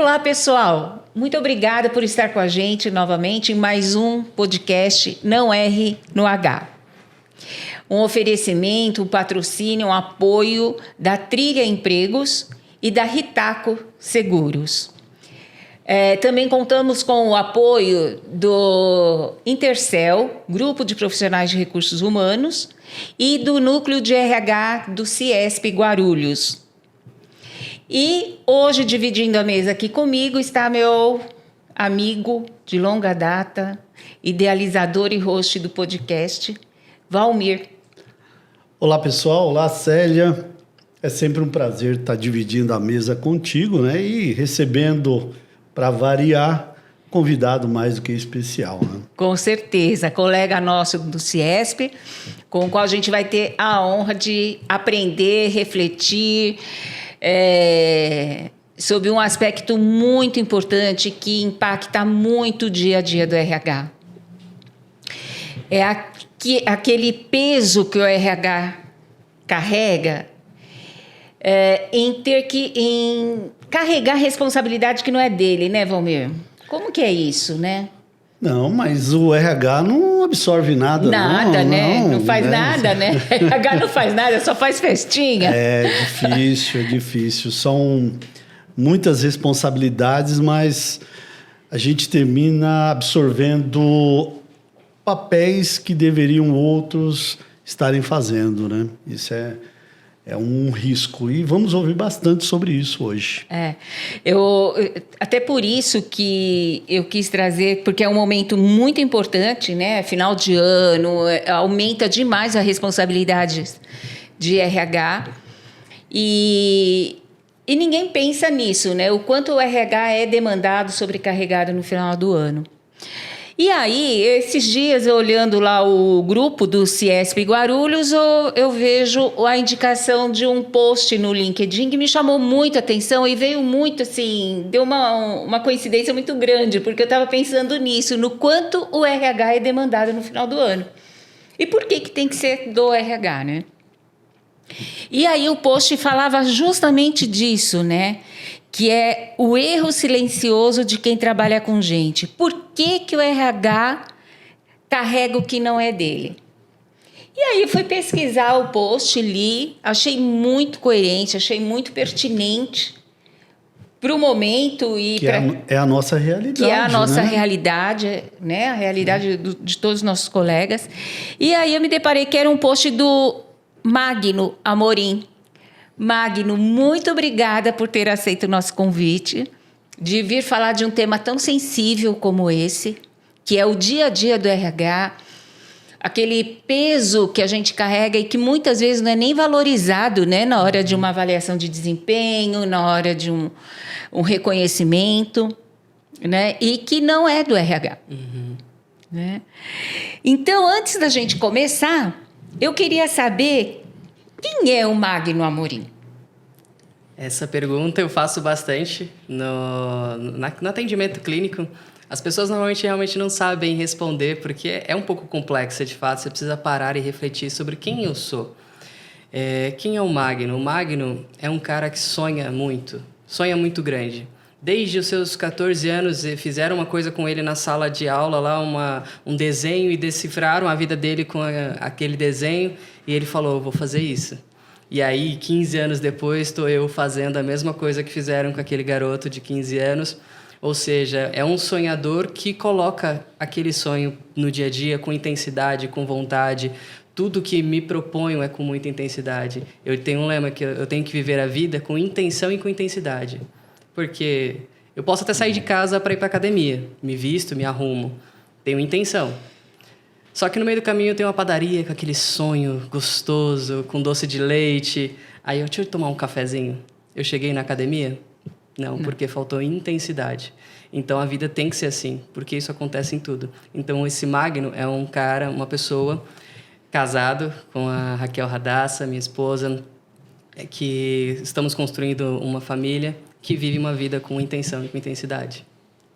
Olá, pessoal. Muito obrigada por estar com a gente novamente em mais um podcast Não Erre no H. Um oferecimento, um patrocínio, um apoio da Trilha Empregos e da Ritaco Seguros. Também contamos com o apoio do Intercel, Grupo de Profissionais de Recursos Humanos, e do Núcleo de RH do Ciesp Guarulhos. E hoje, dividindo a mesa aqui comigo, está meu amigo de longa data, idealizador e host do podcast, Valmir. Olá, pessoal. Olá, Célia. É sempre um prazer estar dividindo a mesa contigo, né? E recebendo, para variar, convidado mais do que especial, né? Com certeza, colega nosso do Ciesp, com o qual a gente vai ter a honra de aprender, refletir sobre um aspecto muito importante que impacta muito o dia a dia do RH. É aquele peso que o RH carrega em carregar responsabilidade que não é dele, né, Valmir? Como que é isso, né? Não, mas o RH não absorve nada, nada, né? Não faz nada, né? O RH não faz nada, só faz festinha. É difícil. São muitas responsabilidades, mas a gente termina absorvendo papéis que deveriam outros estarem fazendo, né? Isso é um risco. E vamos ouvir bastante sobre isso hoje. Até por isso que eu quis trazer, porque é um momento muito importante, né? Final de ano, aumenta demais a responsabilidade de RH. E ninguém pensa nisso, né? O quanto o RH é demandado, sobrecarregado no final do ano. E aí, esses dias, olhando lá o grupo do Ciesp Guarulhos, eu vejo a indicação de um post no LinkedIn que me chamou muito a atenção e veio muito, assim, deu uma coincidência muito grande, porque eu estava pensando nisso, no quanto o RH é demandado no final do ano. E por que tem que ser do RH, né? E aí o post falava justamente disso, né? Que é o erro silencioso de quem trabalha com gente. Por que o RH carrega o que não é dele? E aí fui pesquisar o post, li, achei muito coerente, achei muito pertinente para o momento. É a nossa realidade. Que é a nossa né? realidade, né? A realidade de todos os nossos colegas. E aí eu me deparei que era um post do Magno Amorim. Magno, muito obrigada por ter aceito o nosso convite, de vir falar de um tema tão sensível como esse, que é o dia a dia do RH, aquele peso que a gente carrega e que muitas vezes não é nem valorizado, né, na hora de uma avaliação de desempenho, na hora de um reconhecimento, né, e que não é do RH. Né? Então, antes da gente começar, eu queria saber... Quem é o Magno Amorim? Essa pergunta eu faço bastante no atendimento clínico. As pessoas normalmente realmente não sabem responder, porque é um pouco complexa de fato. Você precisa parar e refletir sobre quem eu sou. Quem é o Magno? O Magno é um cara que sonha muito grande. Desde os seus 14 anos, fizeram uma coisa com ele na sala de aula, lá um desenho, e decifraram a vida dele com aquele desenho, e ele falou, vou fazer isso. E aí, 15 anos depois, estou eu fazendo a mesma coisa que fizeram com aquele garoto de 15 anos. Ou seja, é um sonhador que coloca aquele sonho no dia a dia com intensidade, com vontade. Tudo que me proponho é com muita intensidade. Eu tenho um lema que eu tenho que viver a vida com intenção e com intensidade. Porque eu posso até sair de casa para ir para a academia, me visto, me arrumo, tenho intenção. Só que no meio do caminho tem uma padaria com aquele sonho gostoso, com doce de leite. Aí deixa eu tomar um cafezinho. Eu cheguei na academia? Não, porque faltou intensidade. Então a vida tem que ser assim, porque isso acontece em tudo. Então esse Magno é um cara, uma pessoa, casado com a Raquel Radassa, minha esposa, que estamos construindo uma família que vive uma vida com intenção e com intensidade.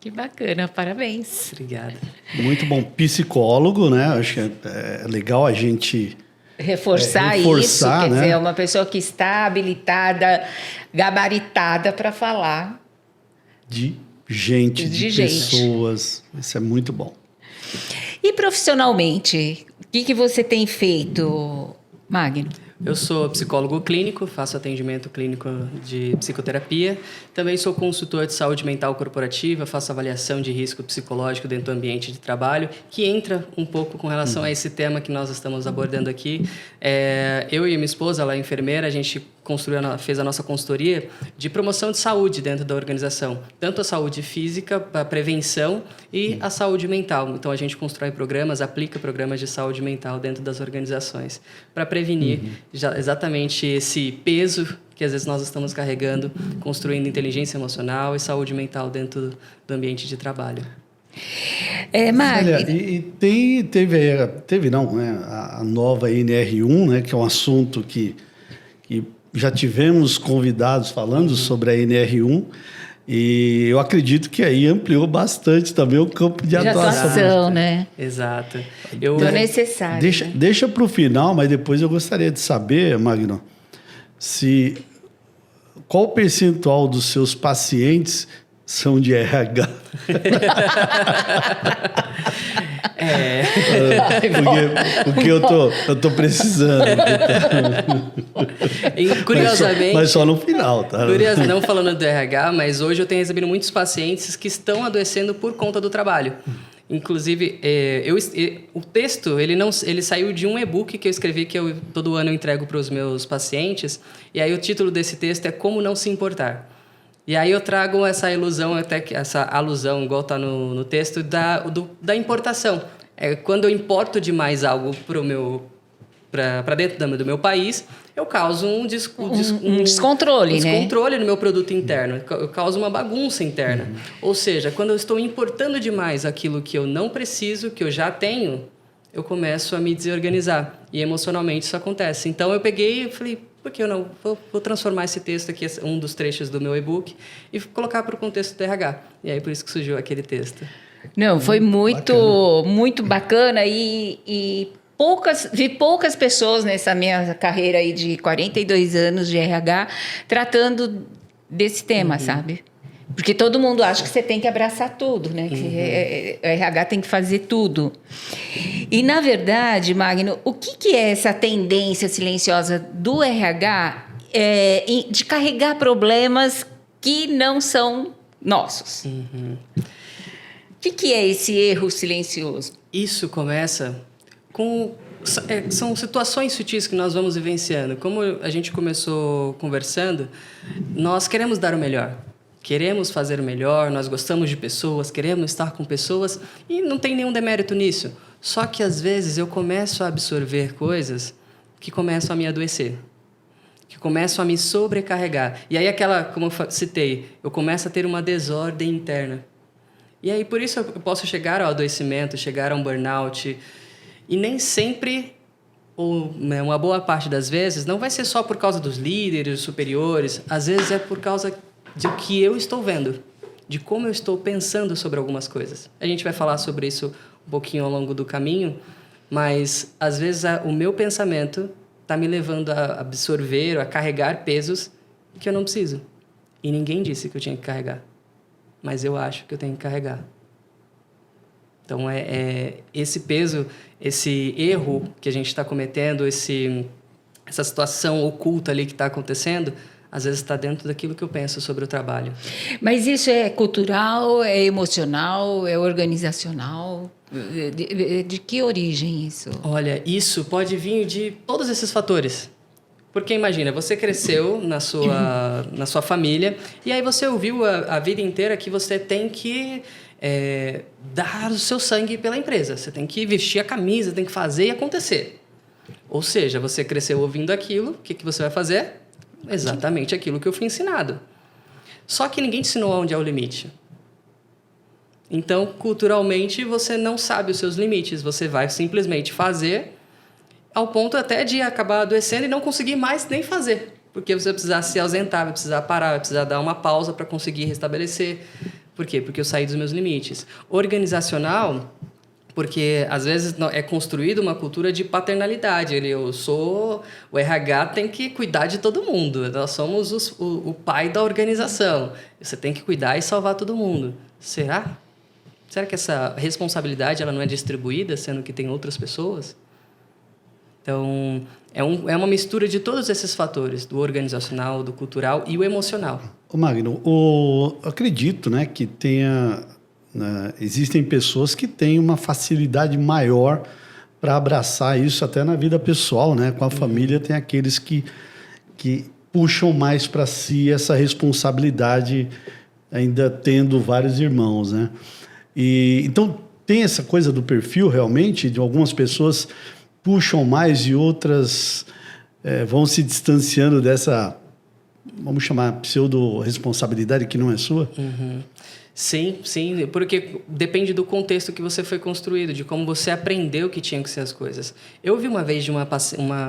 Que bacana, parabéns. Obrigado. Muito bom psicólogo, né? Acho que é legal a gente reforçar isso, quer dizer, é uma pessoa que está habilitada, gabaritada para falar de gente, de pessoas. Isso é muito bom. E profissionalmente, o que você tem feito, Magno? Eu sou psicólogo clínico, faço atendimento clínico de psicoterapia. Também sou consultor de saúde mental corporativa, faço avaliação de risco psicológico dentro do ambiente de trabalho, que entra um pouco com relação a esse tema que nós estamos abordando aqui. Eu e minha esposa, ela é enfermeira, a gente fez a nossa consultoria de promoção de saúde dentro da organização. Tanto a saúde física, a prevenção e a saúde mental. Então, a gente constrói programas, aplica programas de saúde mental dentro das organizações para prevenir exatamente esse peso que às vezes nós estamos carregando, construindo inteligência emocional e saúde mental dentro do ambiente de trabalho. Olha, teve não, né, a nova NR1, né, que é um assunto que já tivemos convidados falando sobre a NR1, e eu acredito que aí ampliou bastante também o campo de atuação. Né? Exato. Então é necessário. Deixa para o final, mas depois eu gostaria de saber, Magno, qual o percentual dos seus pacientes são de RH? Porque eu tô precisando. E, curiosamente... Mas só no final, tá? Não falando do RH, mas hoje eu tenho recebido muitos pacientes que estão adoecendo por conta do trabalho. Inclusive, o texto, ele saiu de um e-book que eu escrevi, que todo ano eu entrego para os meus pacientes. E aí o título desse texto é Como Não Se Importar. E aí eu trago essa ilusão, essa alusão, igual está no texto, da importação. Quando eu importo demais algo para dentro do meu país, eu causo um descontrole, né? Descontrole no meu produto interno. Eu causo uma bagunça interna. Ou seja, quando eu estou importando demais aquilo que eu não preciso, que eu já tenho, eu começo a me desorganizar. E emocionalmente isso acontece. Então eu peguei e falei, por que eu não vou transformar esse texto aqui, um dos trechos do meu e-book, e colocar para o contexto do RH. E aí por isso que surgiu aquele texto. Não, foi muito bacana e vi poucas pessoas nessa minha carreira aí de 42 anos de RH tratando desse tema, sabe? Porque todo mundo acha que você tem que abraçar tudo, né? Que o RH tem que fazer tudo. E, na verdade, Magno, o que é essa tendência silenciosa do RH de carregar problemas que não são nossos? O que é esse erro silencioso? Isso começa com... são situações sutis que nós vamos vivenciando. Como a gente começou conversando, nós queremos dar o melhor. Queremos fazer o melhor, nós gostamos de pessoas, queremos estar com pessoas e não tem nenhum demérito nisso. Só que, às vezes, eu começo a absorver coisas que começam a me adoecer, que começam a me sobrecarregar. E aí, como eu citei, eu começo a ter uma desordem interna. E aí, por isso, eu posso chegar ao adoecimento, chegar a um burnout. E nem sempre, ou uma boa parte das vezes, não vai ser só por causa dos líderes, superiores. Às vezes é por causa do que eu estou vendo, de como eu estou pensando sobre algumas coisas. A gente vai falar sobre isso um pouquinho ao longo do caminho, mas às vezes o meu pensamento está me levando a absorver, a carregar pesos que eu não preciso. E ninguém disse que eu tinha que carregar, mas eu acho que eu tenho que carregar. Então, esse peso, esse erro que a gente está cometendo, essa situação oculta ali que está acontecendo, às vezes está dentro daquilo que eu penso sobre o trabalho. Mas isso é cultural, é emocional, é organizacional? De que origem isso? Olha, isso pode vir de todos esses fatores. Porque imagina, você cresceu na sua família e aí você ouviu a vida inteira que você tem que dar o seu sangue pela empresa. Você tem que vestir a camisa, tem que fazer e acontecer. Ou seja, você cresceu ouvindo aquilo, o que você vai fazer? Exatamente aquilo que eu fui ensinado. Só que ninguém te ensinou onde é o limite. Então, culturalmente, você não sabe os seus limites. Você vai simplesmente fazer ao ponto até de acabar adoecendo e não conseguir mais nem fazer. Porque você vai precisar se ausentar, vai precisar parar, vai precisar dar uma pausa para conseguir restabelecer. Por quê? Porque eu saí dos meus limites. Organizacional Porque, às vezes, é construída uma cultura de paternalidade. O RH tem que cuidar de todo mundo. Nós somos o pai da organização. Você tem que cuidar e salvar todo mundo. Será? Será que essa responsabilidade ela não é distribuída, sendo que tem outras pessoas? Então, é uma mistura de todos esses fatores, do organizacional, do cultural e o emocional. Ô Magno, acredito, né, que existem pessoas que têm uma facilidade maior para abraçar isso até na vida pessoal, né? Com a família tem aqueles que puxam mais para si essa responsabilidade, ainda tendo vários irmãos, né? Então tem essa coisa do perfil realmente, de algumas pessoas puxam mais e outras vão se distanciando dessa, vamos chamar, pseudo-responsabilidade que não é sua? Uhum. Sim, porque depende do contexto que você foi construído, de como você aprendeu que tinham que ser as coisas. Eu vi uma vez de uma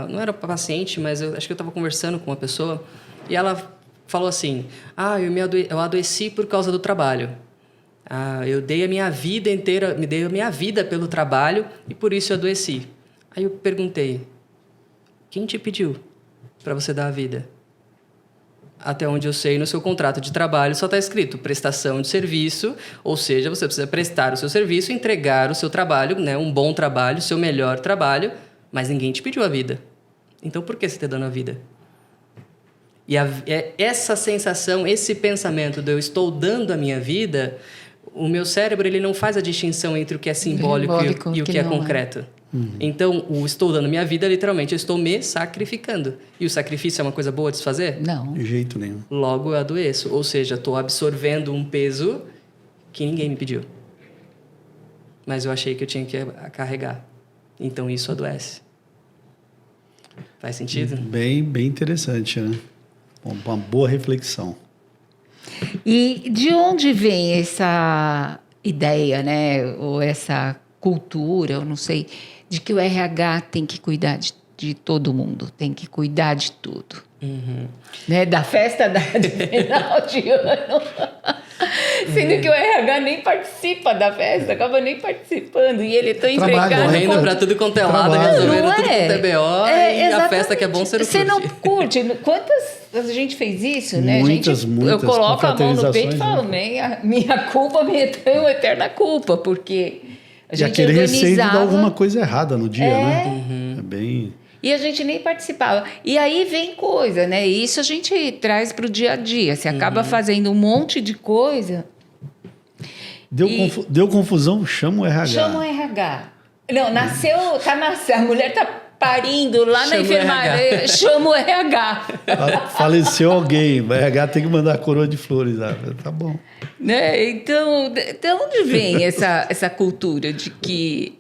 não era paciente, mas acho que eu estava conversando com uma pessoa e ela falou assim: eu adoeci por causa do trabalho. Eu dei a minha vida inteira, me dei a minha vida pelo trabalho e por isso eu adoeci. Aí eu perguntei: quem te pediu para você dar a vida? Até onde eu sei, no seu contrato de trabalho só está escrito prestação de serviço, ou seja, você precisa prestar o seu serviço, entregar o seu trabalho, né, um bom trabalho, o seu melhor trabalho, mas ninguém te pediu a vida. Então, por que você está dando a vida? E essa sensação, esse pensamento de eu estou dando a minha vida, o meu cérebro ele não faz a distinção entre o que é simbólico e o que é concreto. Então, o estou dando minha vida, literalmente, eu estou me sacrificando. E o sacrifício é uma coisa boa de se fazer? Não. De jeito nenhum. Logo, eu adoeço. Ou seja, estou absorvendo um peso que ninguém me pediu. Mas eu achei que eu tinha que carregar. Então, isso adoece. Faz sentido? Bem interessante, né? Uma boa reflexão. E de onde vem essa ideia, né? Ou essa cultura, eu não sei, de que o RH tem que cuidar de todo mundo, tem que cuidar de tudo. Uhum. Né? Da festa de final de ano. Sendo que o RH nem participa da festa, acaba nem participando. E ele é tão empregado. Correndo para tudo quanto é lado, resolvendo tudo quanto é BO. E a festa que é bom, você não curte. Você não curte. Quantas a gente fez isso, né? Muitas. Eu coloco a mão no peito e falo, minha culpa, minha tão eterna culpa, porque a gente aquele receio de dar alguma coisa errada no dia, né? Uhum. É bem... E a gente nem participava. E aí vem coisa, né? E isso a gente traz para o dia a dia. Você acaba fazendo um monte de coisa. Deu confusão, chama o RH. Chama o RH. Não, a mulher tá parindo lá na enfermaria, chama o RH. Faleceu alguém, o RH tem que mandar a coroa de flores. Tá bom. Né? Então, de onde vem essa cultura de que...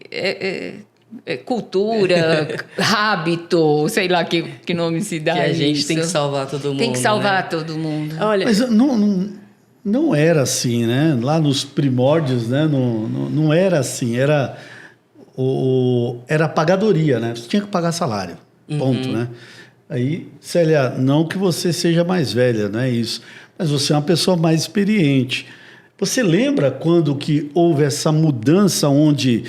cultura, hábito, sei lá que nome se dá. Que a gente isso. tem que salvar todo mundo. Tem que salvar né? todo mundo. Olha, mas não era assim, né? Lá nos primórdios, né? Não era assim. Era a pagadoria, né? Você tinha que pagar salário, ponto, né? Aí, Célia, não que você seja mais velha, não é isso. Mas você é uma pessoa mais experiente. Você lembra quando que houve essa mudança onde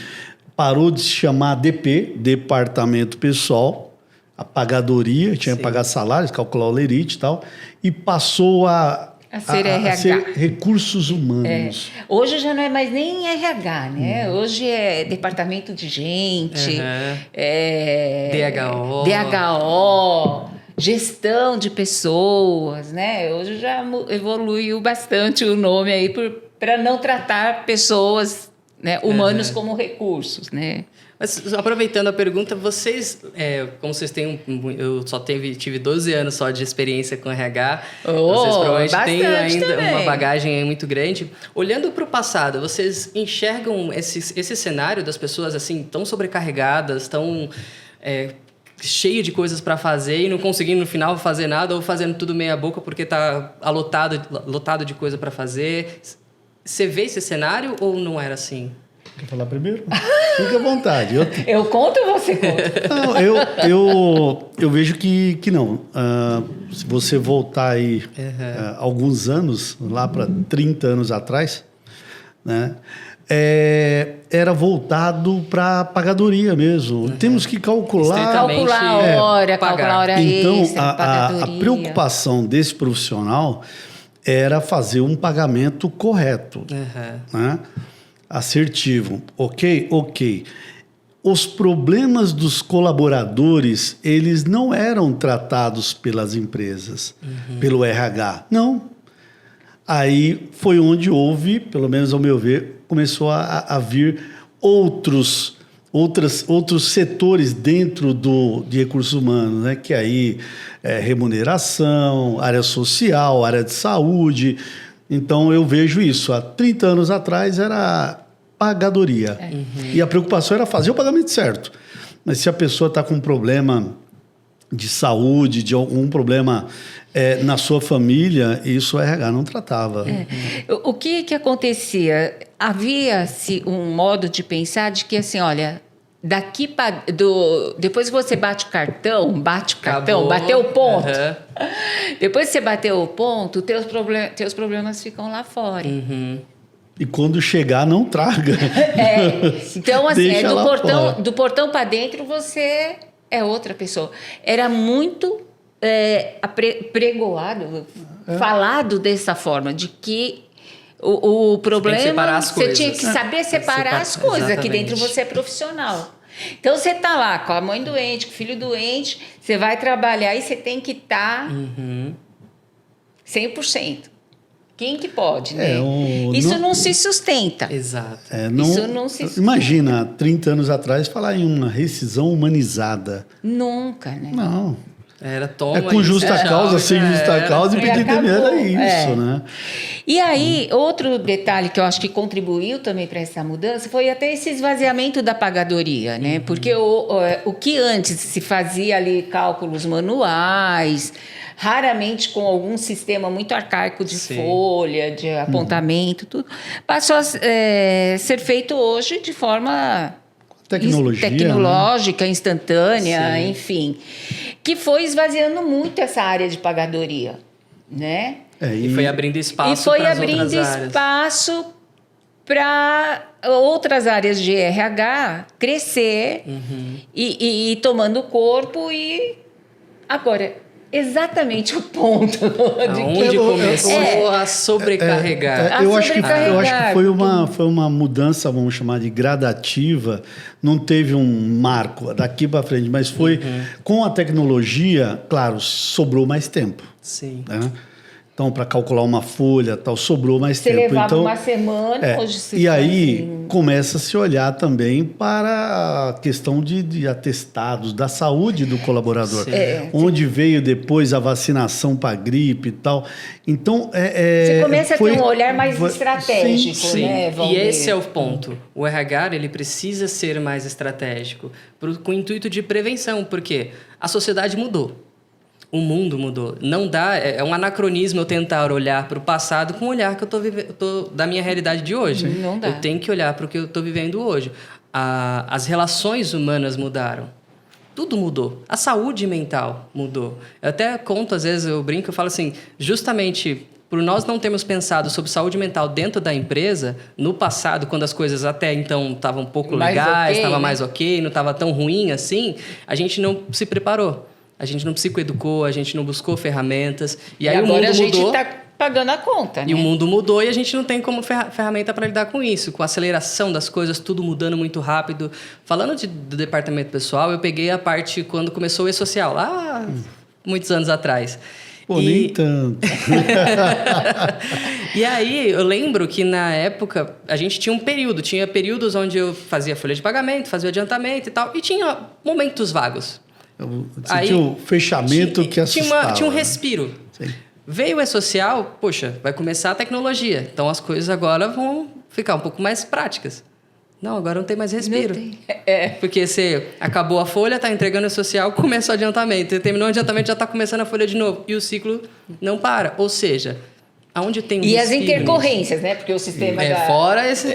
parou de se chamar DP, Departamento Pessoal, a pagadoria, tinha que pagar salários, calcular o lerite e tal, e passou a ser RH. A ser recursos humanos. Hoje já não é mais nem RH, né? Hoje é departamento de gente, DHO, gestão de pessoas, né? Hoje já evoluiu bastante o nome aí para não tratar pessoas, né, humanos como recursos, né? Mas aproveitando a pergunta, vocês, como vocês têm eu só tive 12 anos só de experiência com RH, vocês provavelmente têm ainda também uma bagagem muito grande. Olhando para o passado, vocês enxergam esse cenário das pessoas assim tão sobrecarregadas, tão cheio de coisas para fazer e não conseguindo no final fazer nada ou fazendo tudo meia boca porque está lotado de coisa para fazer? Você vê esse cenário ou não era assim? Quer falar primeiro? Fique à vontade. Eu conto ou você conta? Não, eu vejo que não. Se você voltar aí alguns anos, lá para 30 anos atrás, né, era voltado para pagadoria mesmo. Temos que calcular... Calcular a hora, calcular a hora então, extra, a pagadoria. preocupação desse profissional era fazer um pagamento correto, né? Assertivo. Ok. Os problemas dos colaboradores, eles não eram tratados pelas empresas, pelo RH. Não. Aí foi onde houve, pelo menos ao meu ver, começou a vir outros setores dentro de recursos humanos, né? Que aí remuneração, área social, área de saúde. Então, eu vejo isso. Há 30 anos atrás era pagadoria. E a preocupação era fazer o pagamento certo. Mas se a pessoa está com um problema de saúde, de algum problema na sua família, isso o RH não tratava. O que acontecia? Havia-se um modo de pensar de que, assim, olha, depois que você bate o cartão, bateu o ponto. Depois que você bateu o ponto, teus problemas ficam lá fora. E quando chegar, não traga. Então, assim, do fora. portão para dentro, você é outra pessoa. Era muito pregoado, falado dessa forma, de que o problema... Você tinha que saber separar as coisas. Aqui dentro você é profissional. Então, você está lá com a mãe doente, com o filho doente, você vai trabalhar e você tem que estar 100%. Quem que pode, né? Isso não se sustenta. Exato. Isso não se sustenta. Imagina, 30 anos atrás, falar em uma rescisão humanizada. Nunca, né? Não. Era toma com justa causa, sem justa causa, e pedir dinheiro era isso, né? E aí, outro detalhe que eu acho que contribuiu também para essa mudança foi até esse esvaziamento da pagadoria, né? Porque o que antes se fazia ali cálculos manuais, raramente com algum sistema muito arcaico de folha, de apontamento, tudo, passou a ser feito hoje de forma... tecnológica, instantânea, enfim, que foi esvaziando muito essa área de pagadoria, né? E foi abrindo espaço para outras áreas de RH crescer e tomando corpo. E agora, exatamente o ponto de onde começou a sobrecarregar. Eu acho que foi uma mudança, vamos chamar de gradativa. Não teve um marco daqui para frente, mas foi com a tecnologia, claro, sobrou mais tempo. Sim. Né? Então, para calcular uma folha, tal, sobrou mais tempo. Você levava então, uma semana, hoje se E aí começa a se olhar também para a questão de atestados da saúde do colaborador. Onde veio depois a vacinação para gripe e tal. Então, você começa a ter um olhar mais estratégico, né, Valdir? E esse é o ponto. O RH, ele precisa ser mais estratégico, com o intuito de prevenção, porque a sociedade mudou. O mundo mudou. Não dá, é um anacronismo eu tentar olhar para o passado com o olhar que eu estou da minha realidade de hoje. Não dá. Eu tenho que olhar para o que eu estou vivendo hoje. As relações humanas mudaram. Tudo mudou. A saúde mental mudou. Eu até conto, às vezes eu brinco, eu falo assim, justamente por nós não termos pensado sobre saúde mental dentro da empresa, no passado, quando as coisas até então estavam um pouco legais, estava mais ok, não estava tão ruim assim, a gente não se preparou. A gente não psicoeducou, a gente não buscou ferramentas. E aí agora o mundo a gente mudou. está pagando a conta, né? E o mundo mudou e a gente não tem como ferramenta para lidar com isso. Com a aceleração das coisas, tudo mudando muito rápido. Falando do departamento pessoal, eu peguei a parte quando começou o E-Social, lá muitos anos atrás. Pô, nem tanto. E aí, eu lembro que na época, a gente tinha tinha períodos onde eu fazia folha de pagamento, fazia adiantamento e tal, e tinha momentos vagos. Aí, tinha um fechamento que assustava. Tinha um respiro. Sim. Veio o E-Social, poxa, vai começar a tecnologia. Então, as coisas agora vão ficar um pouco mais práticas. Não, agora não tem mais respiro. Porque você acabou a folha, está entregando o E-Social, começou o adiantamento. Você terminou o adiantamento, já está começando a folha de novo. E o ciclo não para. Ou seja, aonde tem um E as respiro intercorrências, né? Porque o sistema fora esse...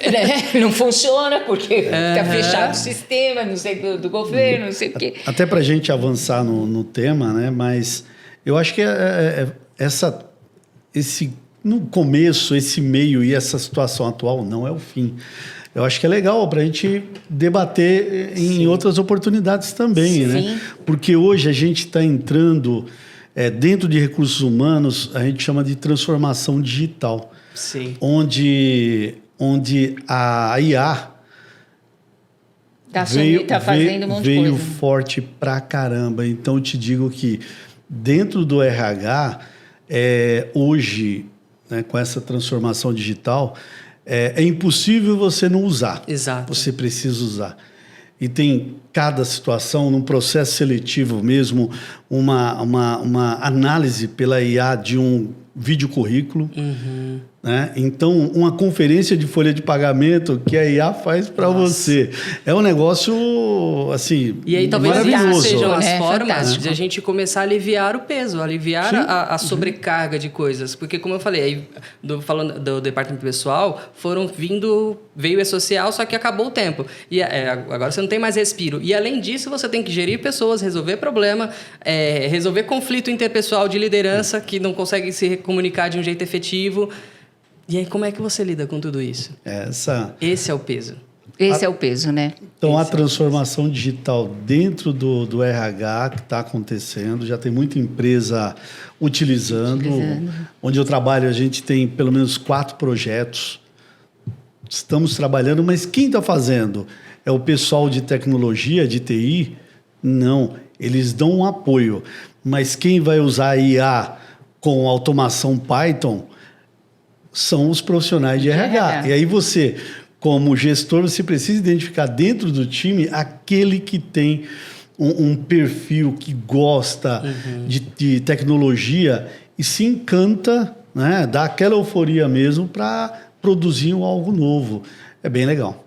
não funciona, porque está fechado o sistema, não sei do governo, não sei o quê. Até para a gente avançar no tema, né? Mas eu acho que no começo, esse meio e essa situação atual não é o fim. Eu acho que é legal para a gente debater em outras oportunidades também, né? Porque hoje a gente está entrando dentro de recursos humanos, a gente chama de transformação digital. Sim. Onde a IA fazendo um monte de veio coisa. forte pra caramba. Então, eu te digo que dentro do RH, hoje, né, com essa transformação digital, é impossível você não usar. Exato. Você precisa usar. E tem cada situação, num processo seletivo mesmo, uma análise pela IA de um vídeo currículo. Né? Então, uma conferência de folha de pagamento que a IA faz para você. É um negócio, assim, e aí talvez maravilhoso. sejam as formas fantástico. de a gente começar a aliviar o peso, aliviar a sobrecarga de coisas. Porque, como eu falei, aí, falando do departamento pessoal, veio E-Social, só que acabou o tempo. E agora você não tem mais respiro. E, além disso, você tem que gerir pessoas, resolver problema, resolver conflito interpessoal de liderança que não consegue se comunicar de um jeito efetivo. E aí, como é que você lida com tudo isso? Esse é o peso. Esse é o peso, né? Então, a transformação digital dentro do RH que está acontecendo, já tem muita empresa utilizando. Onde eu trabalho, a gente tem pelo menos 4 projetos. Estamos trabalhando, mas quem está fazendo? É o pessoal de tecnologia, de TI? Não, eles dão um apoio. Mas quem vai usar a IA com automação Python são os profissionais de RH. E aí você, como gestor, você precisa identificar dentro do time aquele que tem um perfil que gosta de tecnologia e se encanta, né, dá aquela euforia mesmo para produzir algo novo. É bem legal.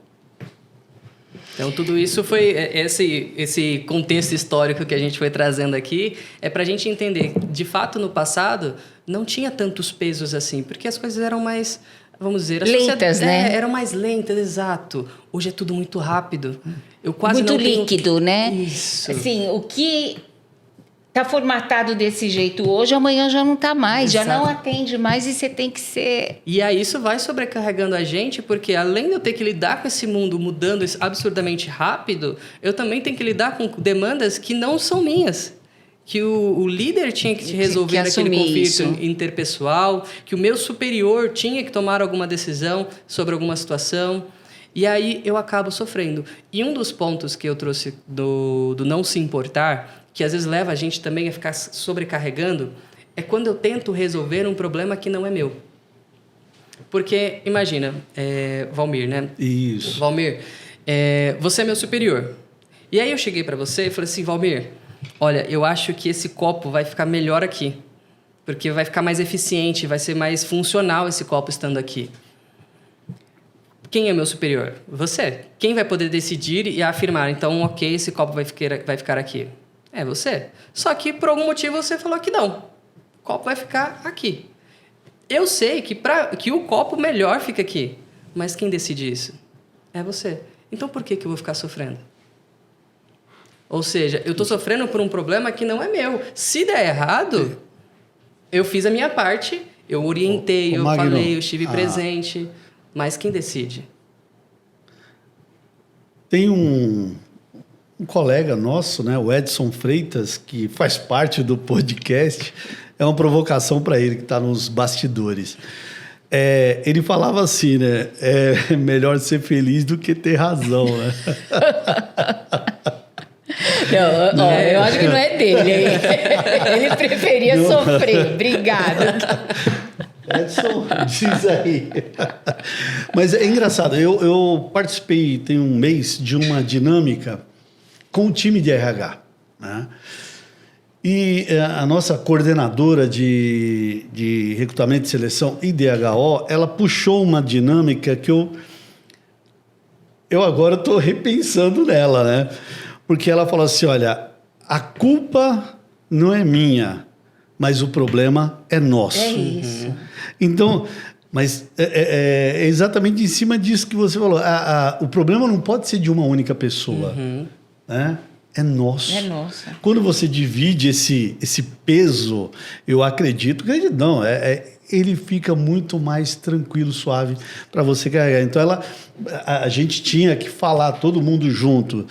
Então, tudo isso foi esse contexto histórico que a gente foi trazendo aqui, para a gente entender, de fato, no passado, não tinha tantos pesos assim, porque as coisas eram mais, vamos dizer... lentas, né? Eram mais lentas, exato. Hoje é tudo muito rápido. Eu quase muito não tenho... líquido, né? Isso. Assim, o que está formatado desse jeito hoje, amanhã já não está mais, Exato. já não atende mais e você tem que ser... E aí isso vai sobrecarregando a gente, porque além de eu ter que lidar com esse mundo mudando absurdamente rápido, eu também tenho que lidar com demandas que não são minhas. Que o líder tinha que resolver aquele conflito interpessoal, que o meu superior tinha que tomar alguma decisão sobre alguma situação. E aí eu acabo sofrendo. E um dos pontos que eu trouxe do não se importar, que às vezes leva a gente também a ficar sobrecarregando, é quando eu tento resolver um problema que não é meu. Porque, imagina, Valmir, né? Isso. Valmir, você é meu superior. E aí eu cheguei para você e falei assim, Valmir, olha, eu acho que esse copo vai ficar melhor aqui. Porque vai ficar mais eficiente, vai ser mais funcional esse copo estando aqui. Quem é meu superior? Você. Quem vai poder decidir e afirmar, então, ok, esse copo vai ficar aqui? É você. Só que, por algum motivo, você falou que não. O copo vai ficar aqui. Eu sei que o copo melhor fica aqui. Mas quem decide isso? É você. Então, por que eu vou ficar sofrendo? Ou seja, eu estou sofrendo por um problema que não é meu. Se der errado, eu fiz a minha parte, eu orientei, eu falei, eu estive presente. Mas quem decide? Tem um colega nosso, né, o Edson Freitas, que faz parte do podcast, é uma provocação para ele, que está nos bastidores. Ele falava assim, né? É melhor ser feliz do que ter razão, né? Não, eu acho que não é dele. Ele preferia sofrer. Obrigada. Edson, diz aí. Mas é engraçado, eu participei, tem um mês, de uma dinâmica com o time de RH, né? E a nossa coordenadora de recrutamento e seleção, IDHO, ela puxou uma dinâmica que eu agora estou repensando nela, né? Porque ela falou assim, olha, a culpa não é minha, mas o problema é nosso. É isso. Então, mas é exatamente em cima disso que você falou. O problema não pode ser de uma única pessoa, né? é nosso. É nosso. Quando você divide esse peso, eu acredito não, ele fica muito mais tranquilo, suave para você carregar. Então, a gente tinha que falar todo mundo junto.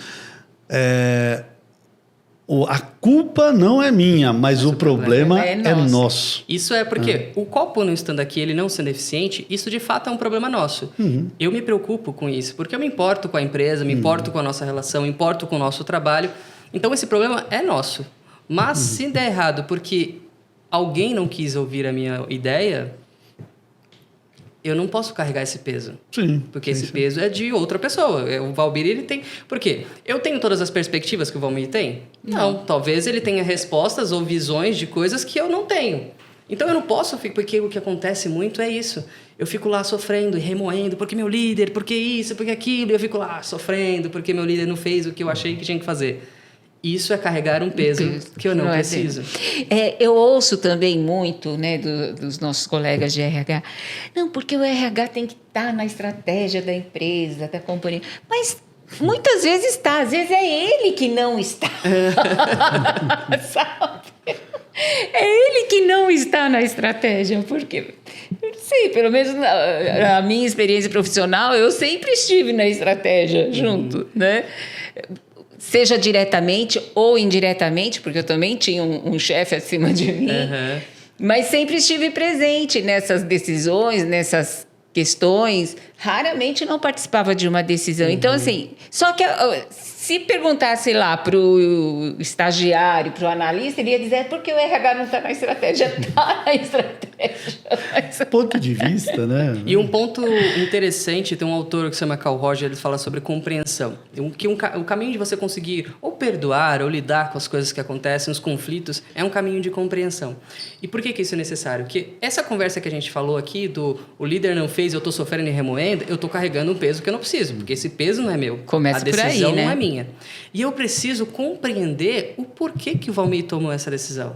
A culpa não é minha, mas o problema é nosso. Isso é porque o copo não estando aqui, ele não sendo eficiente, isso de fato é um problema nosso. Eu me preocupo com isso, porque eu me importo com a empresa, me importo com a nossa relação, me importo com o nosso trabalho. Então, esse problema é nosso. Mas se der errado porque alguém não quis ouvir a minha ideia, eu não posso carregar esse peso. Sim. Porque esse peso é de outra pessoa. O Valmir, ele tem... Por quê? Eu tenho todas as perspectivas que o Valmir tem? Não. Talvez ele tenha respostas ou visões de coisas que eu não tenho. Então, eu não posso... Porque o que acontece muito é isso. Eu fico lá sofrendo e remoendo. Porque meu líder, porque isso, porque aquilo. E eu fico lá sofrendo porque meu líder não fez o que eu achei que tinha que fazer. Isso é carregar um peso que eu não preciso. Eu ouço também muito, né, dos nossos colegas de RH. Não, porque o RH tem que estar na estratégia da empresa, da companhia. Mas muitas vezes está, às vezes é ele que não está. Sabe? É ele que não está na estratégia, porque, não sei, pelo menos na minha experiência profissional, eu sempre estive na estratégia junto, né? Seja diretamente ou indiretamente, porque eu também tinha um chefe acima de mim, mas sempre estive presente nessas decisões, nessas questões, raramente não participava de uma decisão. Então, assim, só que se perguntasse lá para o estagiário, para o analista, ele ia dizer, porque o RH não está na estratégia. Está na estratégia. Ponto de vista, né? E um ponto interessante, tem um autor que se chama Carl Rogers, ele fala sobre compreensão. O caminho de você conseguir ou perdoar ou lidar com as coisas que acontecem, os conflitos, é um caminho de compreensão. E por que isso é necessário? Porque essa conversa que a gente falou aqui, o líder não fez, eu estou sofrendo e remoendo, eu estou carregando um peso que eu não preciso, porque esse peso não é meu. Começa a decisão por aí, né? não é minha. E eu preciso compreender o porquê que o Valmir tomou essa decisão.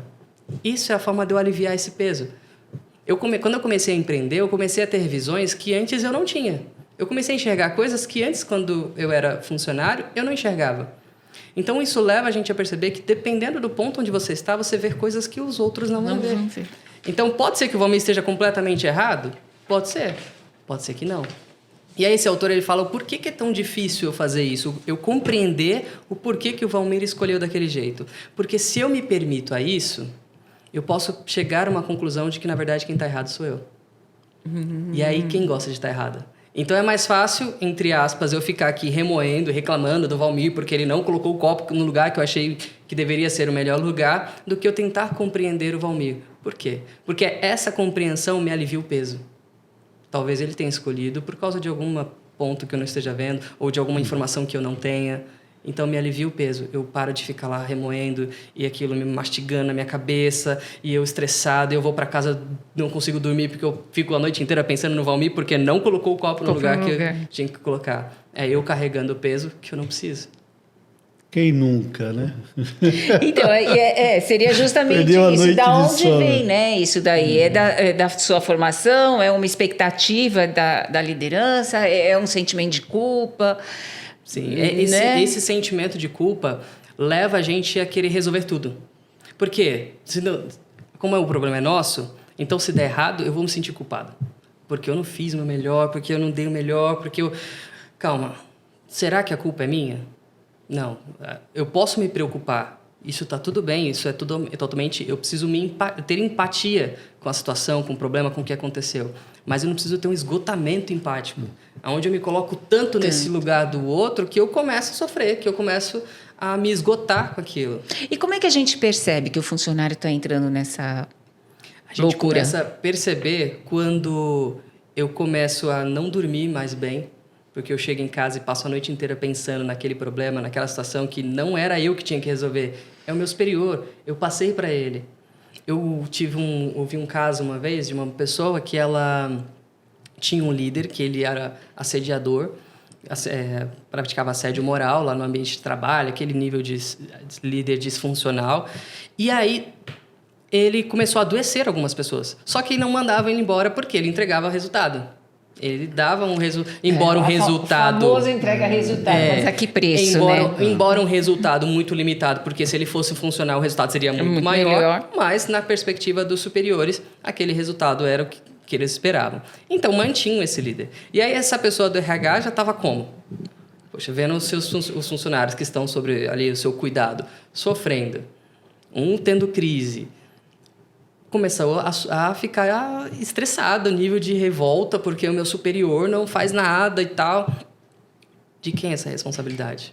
Isso é a forma de eu aliviar esse peso. Quando eu comecei a empreender, eu comecei a ter visões que antes eu não tinha. Eu comecei a enxergar coisas que antes, quando eu era funcionário, eu não enxergava. Então, isso leva a gente a perceber que, dependendo do ponto onde você está, você vê coisas que os outros não vão ver. Então, pode ser que o Valmir esteja completamente errado? Pode ser. Pode ser que não. E aí esse autor ele fala o porquê que é tão difícil eu fazer isso, eu compreender o porquê que o Valmir escolheu daquele jeito. Porque se eu me permito a isso, eu posso chegar a uma conclusão de que, na verdade, quem está errado sou eu. E aí, quem gosta de estar errado? Então, é mais fácil, entre aspas, eu ficar aqui remoendo, reclamando do Valmir porque ele não colocou o copo no lugar que eu achei que deveria ser o melhor lugar, do que eu tentar compreender o Valmir. Por quê? Porque essa compreensão me alivia o peso. Talvez ele tenha escolhido por causa de algum ponto que eu não esteja vendo ou de alguma informação que eu não tenha. Então, me alivia o peso. Eu paro de ficar lá remoendo e aquilo me mastigando na minha cabeça e eu estressado. Eu vou para casa, não consigo dormir porque eu fico a noite inteira pensando no Valmir porque não colocou o copo no lugar que eu tinha que colocar. É eu carregando o peso que eu não preciso. Quem nunca, né? Então, seria justamente isso. Da onde vem, né? Isso daí é da sua formação, é uma expectativa da liderança, é um sentimento de culpa. Sim, esse sentimento de culpa leva a gente a querer resolver tudo. Por quê? Como o problema é nosso, então se der errado, eu vou me sentir culpado. Porque eu não fiz o meu melhor, porque eu não dei o melhor, porque eu... Calma, será que a culpa é minha? Não, eu posso me preocupar, isso está tudo bem, isso é tudo totalmente... Eu preciso ter empatia com a situação, com o problema, com o que aconteceu. Mas eu não preciso ter um esgotamento empático, onde eu me coloco tanto nesse lugar do outro que eu começo a sofrer, que eu começo a me esgotar com aquilo. E como é que a gente percebe que o funcionário está entrando nessa A gente loucura? Começa a perceber quando eu começo a não dormir mais bem, porque eu chego em casa e passo a noite inteira pensando naquele problema, naquela situação que não era eu que tinha que resolver, é o meu superior, eu passei para ele. Eu ouvi um caso uma vez de uma pessoa que ela tinha um líder, que ele era assediador, praticava assédio moral lá no ambiente de trabalho, aquele nível de líder disfuncional, e aí ele começou a adoecer algumas pessoas, só que não mandava ele embora porque ele entregava resultado. Ele dava um resultado, embora um resultado... O famoso entrega resultado, mas a que preço, embora um resultado muito limitado, porque se ele fosse funcionar, o resultado seria muito maior, mas na perspectiva dos superiores, aquele resultado era o que eles esperavam. Então, mantinham esse líder. E aí, essa pessoa do RH já estava como? Poxa, vendo os funcionários que estão sobre ali o seu cuidado, sofrendo, um tendo crise, começou a ficar estressado, nível de revolta, porque o meu superior não faz nada e tal. De quem é essa responsabilidade?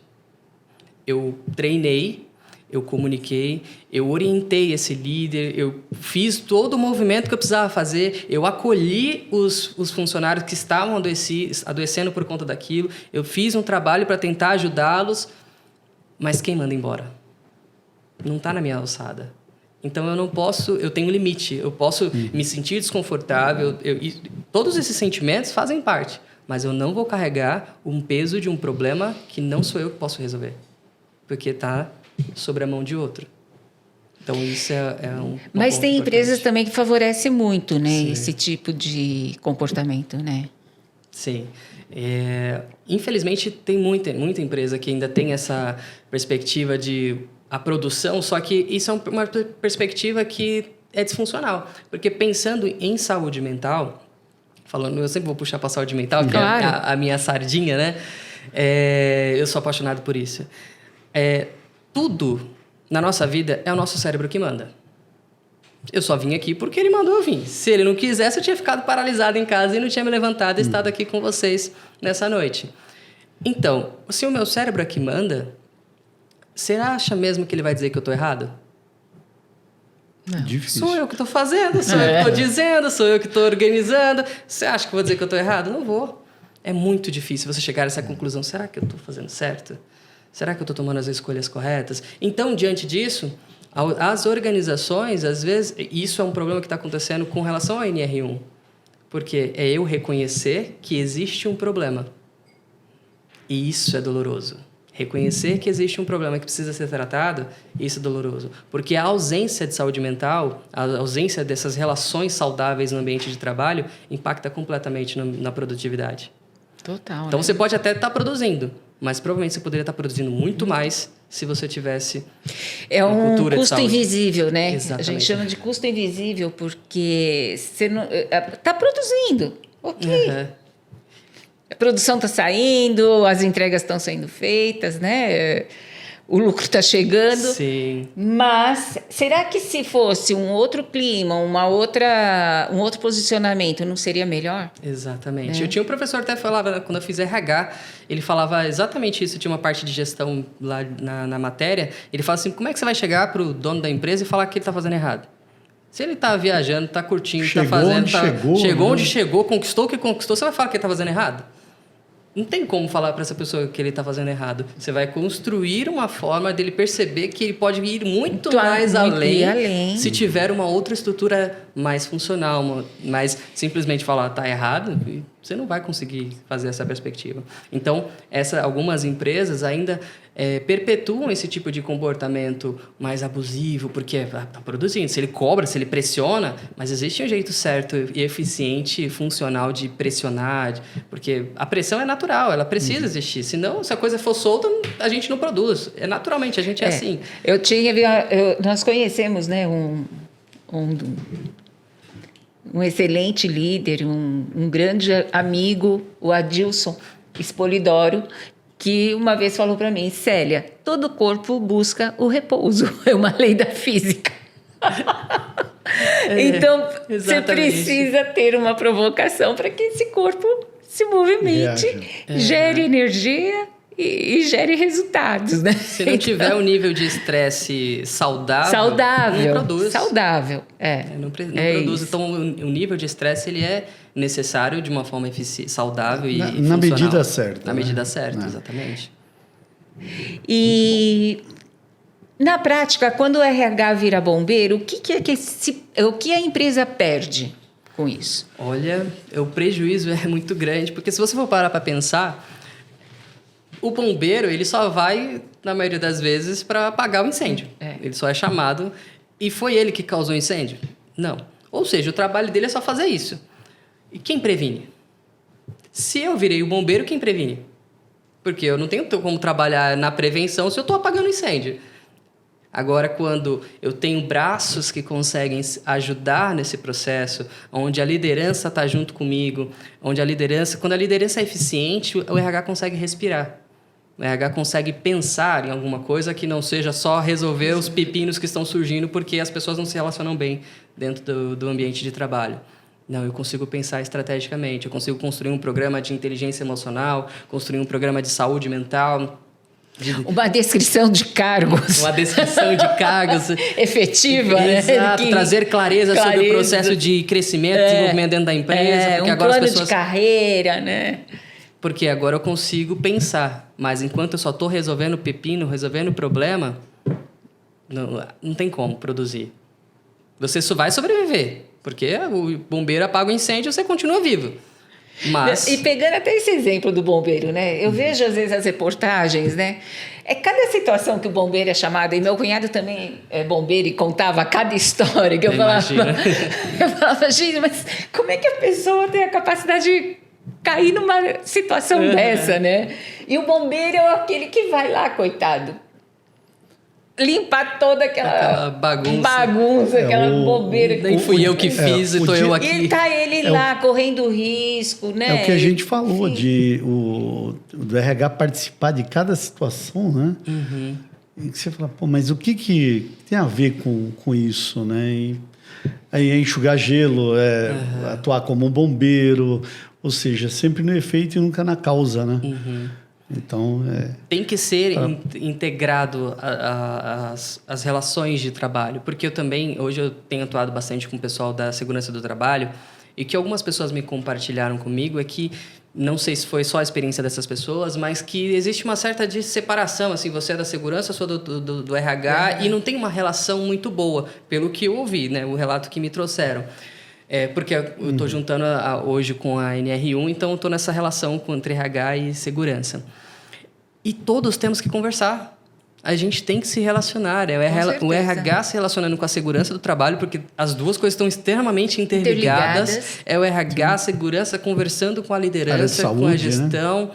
Eu treinei, eu comuniquei, eu orientei esse líder, eu fiz todo o movimento que eu precisava fazer, eu acolhi os funcionários que estavam adoecendo por conta daquilo, eu fiz um trabalho para tentar ajudá-los, mas quem manda embora? Não está na minha alçada. Então, eu não posso... Eu tenho limite. Eu posso me sentir desconfortável. Todos esses sentimentos fazem parte. Mas eu não vou carregar um peso de um problema que não sou eu que posso resolver. Porque está sobre a mão de outro. Então, isso é um... Mas tem empresas também que favorecem muito, né? Sim. Esse tipo de comportamento, né? Sim. Infelizmente, tem muita empresa que ainda tem essa perspectiva de... a produção, só que isso é uma perspectiva que é disfuncional. Porque pensando em saúde mental, eu sempre vou puxar para a saúde mental, que é a minha sardinha, né? Eu sou apaixonado por isso. Tudo na nossa vida é o nosso cérebro que manda. Eu só vim aqui porque ele mandou eu vir. Se ele não quisesse, eu tinha ficado paralisado em casa e não tinha me levantado e estado aqui com vocês nessa noite. Então, se o meu cérebro é que manda... Você acha mesmo que ele vai dizer que eu estou errado? Não. Difícil. Sou eu que estou fazendo, sou eu que estou dizendo, sou eu que estou organizando. Você acha que eu vou dizer que eu estou errado? Não vou. É muito difícil você chegar a essa conclusão. Será que eu estou fazendo certo? Será que eu estou tomando as escolhas corretas? Então, diante disso, as organizações, às vezes, isso é um problema que está acontecendo com relação ao NR1. Porque é eu reconhecer que existe um problema. E isso é doloroso. Reconhecer que existe um problema que precisa ser tratado, isso é doloroso. Porque a ausência de saúde mental, a ausência dessas relações saudáveis no ambiente de trabalho, impacta completamente na produtividade. Total. Então, você pode até estar produzindo, mas provavelmente você poderia estar produzindo muito mais se você tivesse uma cultura de saúde. É um custo invisível, né? Exatamente. A gente chama de custo invisível porque você não está produzindo. Ok. Uhum. A produção está saindo, as entregas estão sendo feitas, né? O lucro está chegando. Sim. Mas será que se fosse um outro clima, um outro posicionamento, não seria melhor? Exatamente. Eu tinha um professor até falava, quando eu fiz RH, ele falava exatamente isso. Tinha uma parte de gestão lá na matéria. Ele fala assim, como é que você vai chegar para o dono da empresa e falar que ele está fazendo errado? Se ele está viajando, está curtindo, está fazendo... Chegou onde chegou, conquistou o que conquistou, você vai falar que ele está fazendo errado? Não tem como falar para essa pessoa que ele está fazendo errado. Você vai construir uma forma dele perceber que ele pode ir muito mais além se tiver uma outra estrutura mais funcional, mas simplesmente falar está errado, você não vai conseguir fazer essa perspectiva. Então, algumas empresas ainda perpetuam esse tipo de comportamento mais abusivo, porque está produzindo. Se ele cobra, se ele pressiona, mas existe um jeito certo e eficiente, funcional de pressionar, porque a pressão é natural, ela precisa existir. Senão, se a coisa for solta, a gente não produz. Naturalmente, a gente é assim. Nós conhecemos, né, um excelente líder, um grande amigo, o Adilson Spolidoro, que uma vez falou para mim, Célia, todo corpo busca o repouso, é uma lei da física. Então, você precisa ter uma provocação para que esse corpo se movimente, gere energia e gere resultados, né? Se não tiver um nível de estresse saudável, não produz. Saudável, não produz. Isso. Então, o nível de estresse ele é necessário de uma forma saudável e funcional. Na medida certa. Na medida certa, exatamente. E na prática, quando o RH vira bombeiro, o que a empresa perde com isso? Olha, o prejuízo é muito grande, porque se você for parar para pensar, o bombeiro ele só vai, na maioria das vezes, para apagar o incêndio. Ele só é chamado e foi ele que causou o incêndio? Não. Ou seja, o trabalho dele é só fazer isso. E quem previne? Se eu virei o bombeiro, quem previne? Porque eu não tenho como trabalhar na prevenção se eu estou apagando incêndio. Agora, quando eu tenho braços que conseguem ajudar nesse processo, onde a liderança está junto comigo, quando a liderança é eficiente, o RH consegue respirar. O RH consegue pensar em alguma coisa que não seja só resolver os pepinos que estão surgindo porque as pessoas não se relacionam bem dentro do ambiente de trabalho. Não, eu consigo pensar estrategicamente, eu consigo construir um programa de inteligência emocional, construir um programa de saúde mental. Uma descrição de cargos. Uma descrição de cargos. Efetiva, né? Exato, trazer clareza sobre o processo de crescimento, desenvolvimento dentro da empresa. Porque um agora plano as pessoas... de carreira, né? Porque agora eu consigo pensar, mas enquanto eu só estou resolvendo pepino, resolvendo problema, não tem como produzir. Você só vai sobreviver, porque o bombeiro apaga o incêndio e você continua vivo. Mas... E pegando até esse exemplo do bombeiro, né? Eu vejo às vezes as reportagens, né? É cada situação que o bombeiro é chamado, e meu cunhado também é bombeiro e contava cada história que eu falava. Eu falava, gente, mas como é que a pessoa tem a capacidade de cair numa situação dessa, né? E o bombeiro é aquele que vai lá, coitado, limpar toda aquela bagunça, aquela bobeira. Nem fui eu que fiz, estou eu aqui. E tá ele lá correndo risco, né? É o que a gente falou, do RH participar de cada situação, né? Uhum. E que você fala, pô, mas o que tem a ver com isso, né? E aí é enxugar gelo, atuar como um bombeiro, ou seja, sempre no efeito e nunca na causa, né? Uhum. Então, tem que ser integrado às relações de trabalho, porque hoje eu tenho atuado bastante com o pessoal da segurança do trabalho, e que algumas pessoas me compartilharam comigo é que, não sei se foi só a experiência dessas pessoas, mas que existe uma certa separação, assim, você é da segurança, eu sou do RH, e não tem uma relação muito boa, pelo que eu ouvi, né, o relato que me trouxeram. Porque eu estou juntando hoje com a NR1, então eu estou nessa relação entre RH e segurança. E todos temos que conversar. A gente tem que se relacionar. O RH se relacionando com a segurança do trabalho, porque as duas coisas estão extremamente interligadas. É o RH, a segurança, conversando com a liderança, saúde, com a gestão. Né?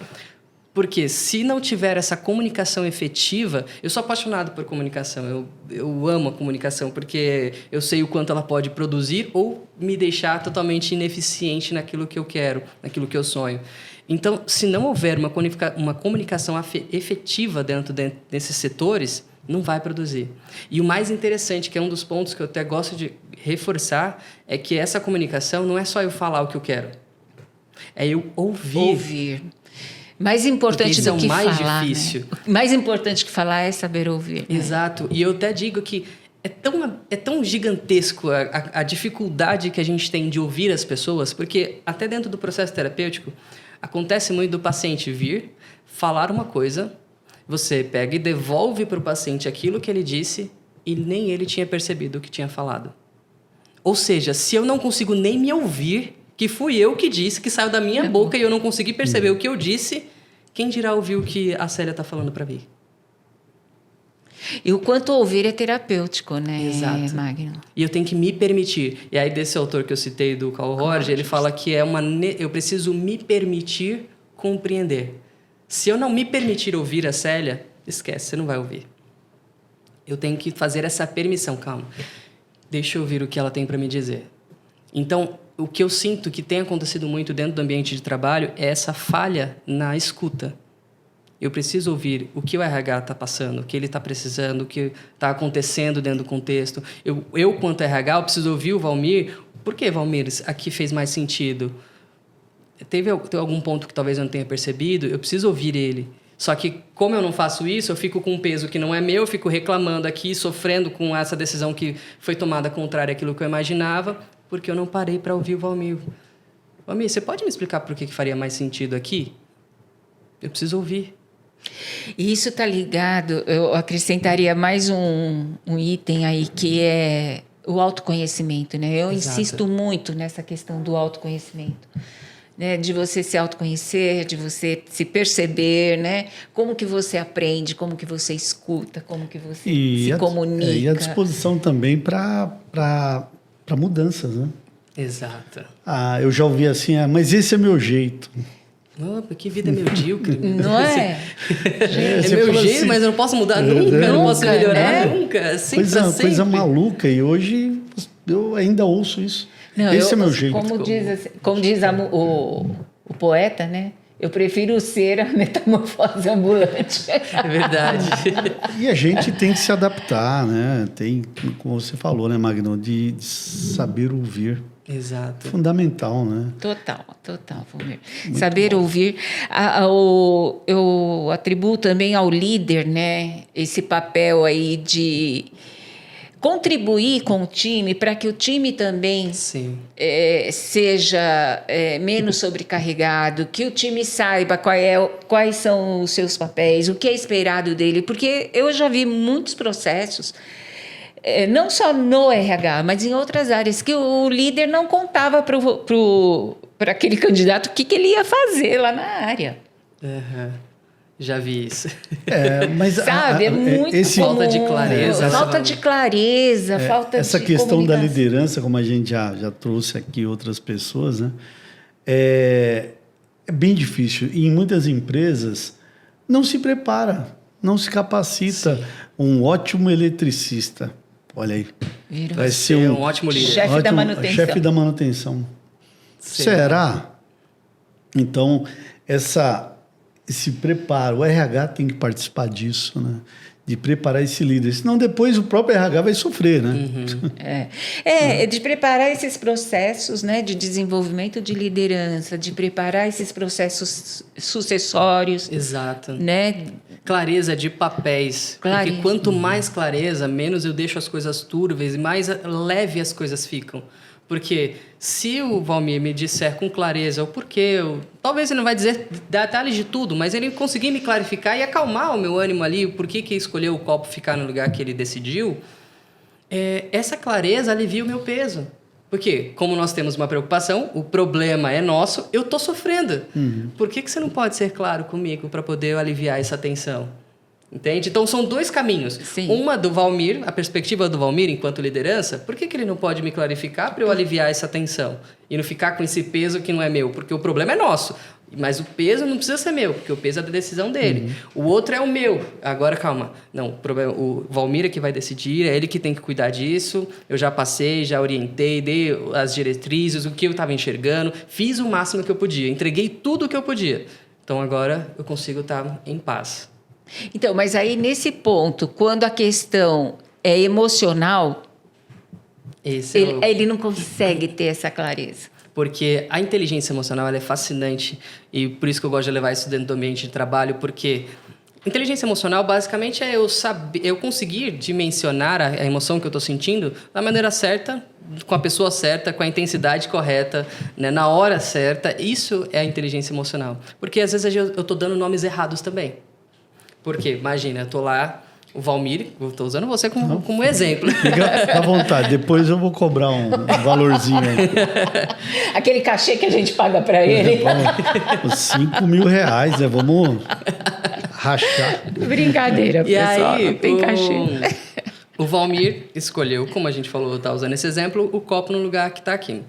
Porque se não tiver essa comunicação efetiva... Eu sou apaixonado por comunicação. Eu amo a comunicação, porque eu sei o quanto ela pode produzir ou me deixar totalmente ineficiente naquilo que eu quero, naquilo que eu sonho. Então, se não houver uma comunicação efetiva dentro desses setores, não vai produzir. E o mais interessante, que é um dos pontos que eu até gosto de reforçar, é que essa comunicação não é só eu falar o que eu quero. É eu ouvir. Mais importante do que mais falar, difícil. Né? Mais importante que falar é saber ouvir. Exato. E eu até digo que é tão gigantesco a dificuldade que a gente tem de ouvir as pessoas, porque até dentro do processo terapêutico, acontece muito do paciente vir, falar uma coisa, você pega e devolve para o paciente aquilo que ele disse e nem ele tinha percebido o que tinha falado. Ou seja, se eu não consigo nem me ouvir, que fui eu que disse, que saiu da minha boca e eu não consegui perceber o que eu disse, quem dirá ouvir o que a Célia está falando para mim? E o quanto ouvir é terapêutico, né, Exato. Magno? E eu tenho que me permitir. E aí, desse autor que eu citei, do Carl Rogers, ele fala que eu preciso me permitir compreender. Se eu não me permitir ouvir a Célia, esquece, você não vai ouvir. Eu tenho que fazer essa permissão. Calma, deixa eu ouvir o que ela tem para me dizer. Então, o que eu sinto que tem acontecido muito dentro do ambiente de trabalho é essa falha na escuta. Eu preciso ouvir o que o RH está passando, o que ele está precisando, o que está acontecendo dentro do contexto. Eu, quanto RH, eu preciso ouvir o Valmir. Por que, Valmir, aqui fez mais sentido? Teve algum ponto que talvez eu não tenha percebido? Eu preciso ouvir ele. Só que, como eu não faço isso, eu fico com um peso que não é meu, eu fico reclamando aqui, sofrendo com essa decisão que foi tomada contrária àquilo que eu imaginava, porque eu não parei para ouvir o Valmir. Valmir, você pode me explicar por que faria mais sentido aqui? Eu preciso ouvir. E isso está ligado, eu acrescentaria mais um item aí, que é o autoconhecimento, né? Eu insisto muito nessa questão do autoconhecimento, né? De você se autoconhecer, de você se perceber, né? Como que você aprende, como que você escuta, como que você se comunica. E a disposição também para mudanças, né? Exato. Eu já ouvi assim, mas esse é meu jeito. Opa, que vida medíocre. Não é? É você meu fala jeito, assim, mas eu não posso mudar nunca, eu não posso Nunca, melhorar né? nunca. Sempre, coisa sempre. maluca. E hoje eu ainda ouço isso. Não, Esse é meu jeito. Como diz o poeta, né? Eu prefiro ser a metamorfose ambulante. É verdade. E a gente tem que se adaptar, né? Tem, como você falou, né, Magno, de saber ouvir. Exato. Fundamental, né? Total, Valmir. Saber ouvir. Eu atribuo também ao líder, né, esse papel aí de contribuir com o time para que o time também Sim. seja menos sobrecarregado, que o time saiba quais são os seus papéis, o que é esperado dele, porque eu já vi muitos processos, não só no RH, mas em outras áreas, que o líder não contava para aquele candidato o que ele ia fazer lá na área. Uhum. Já vi isso. Mas Sabe? É muito falta de clareza. Falta de clareza, falta essa de questão da comunicação. liderança, como a gente já trouxe aqui outras pessoas, né? É bem difícil. E em muitas empresas não se prepara, não se capacita. Sim. Um ótimo eletricista, olha aí, vai ser um ótimo líder. Chefe da manutenção. Chefe da manutenção. Será? Então, esse preparo, o RH tem que participar disso, né? De preparar esse líder. Senão depois o próprio RH vai sofrer, né? Uhum. De preparar esses processos, né, de desenvolvimento de liderança, de preparar esses processos sucessórios. Exato. Né? Clareza de papéis. Clareza. Porque quanto mais clareza, menos eu deixo as coisas turvas e mais leve as coisas ficam. Porque se o Valmir me disser com clareza o porquê, talvez ele não vai dizer detalhes de tudo, mas ele conseguir me clarificar e acalmar o meu ânimo ali, o porquê que escolheu o copo ficar no lugar que ele decidiu, essa clareza alivia o meu peso. Porque, como nós temos uma preocupação, o problema é nosso, eu estou sofrendo. Uhum. Por que você não pode ser claro comigo para poder aliviar essa tensão? Entende? Então, são dois caminhos. Sim. Uma do Valmir, a perspectiva do Valmir enquanto liderança, por que ele não pode me clarificar para eu aliviar essa tensão? E não ficar com esse peso que não é meu? Porque o problema é nosso. Mas o peso não precisa ser meu, porque o peso é da decisão dele. Uhum. O outro é o meu. Agora, calma. Não, o Valmir é que vai decidir, é ele que tem que cuidar disso. Eu já passei, já orientei, dei as diretrizes, o que eu estava enxergando, fiz o máximo que eu podia, entreguei tudo o que eu podia. Então, agora eu consigo estar em paz. Então, mas aí nesse ponto, quando a questão é emocional, ele não consegue ter essa clareza. Porque a inteligência emocional ela é fascinante e por isso que eu gosto de levar isso dentro do ambiente de trabalho, porque inteligência emocional basicamente é eu conseguir dimensionar a emoção que eu estou sentindo da maneira certa, com a pessoa certa, com a intensidade correta, né, na hora certa. Isso é a inteligência emocional. Porque às vezes eu estou dando nomes errados também. Porque, imagina, eu estou lá, o Valmir, estou usando você como exemplo. Fica à vontade, depois eu vou cobrar um valorzinho aí. Aquele cachê que a gente paga para ele. Os R$5.000, né? Vamos rachar. Brincadeira, pessoal, aí, não tem cachê. O Valmir escolheu, como a gente falou, está usando esse exemplo, o copo no lugar que está aqui.